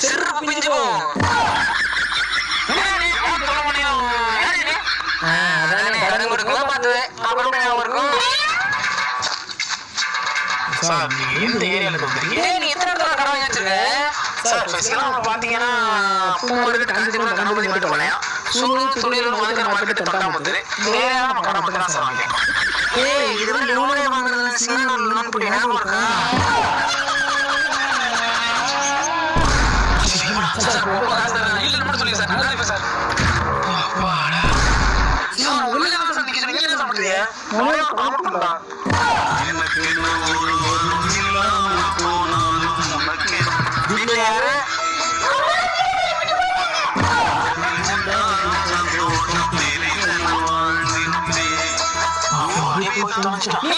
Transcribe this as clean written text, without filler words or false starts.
செருப்பு பிஞ்சு போகும். சார் நீங்க எந்த ஏரியால இருக்கீங்க? நீ எத்தனை இடத்துல கடை வாங்கி வச்சிருக்க? சார் பேசிக்கலாம் பாத்தீங்கன்னா பூமார்க்கெட் காஞ்சிபுரம் கணபதி மேட்டுப்பாளையம் சூலூர் துணியூர் மதுரை மார்க்கெட் தொண்டாமுத்தூர் இந்த ஏரியால நம்ம கடை மட்டும் தான் சார் வாங்கிக்கலாம். இதுல லோனே வாங்குறதுல சின்ன லோன் போட்டு ஞாபகம் இருக்கா? இல்ல மட்டும் சொல்லுங்க சார். நல்லா இருக்கு சார். வாடா சார் உள்ள தான் சார் நிக்கிறீங்க. நீங்க என்ன பண்றீங்க? நானே ப்ராப்ளம் பண்றேன். நீங்க யாரு? நீ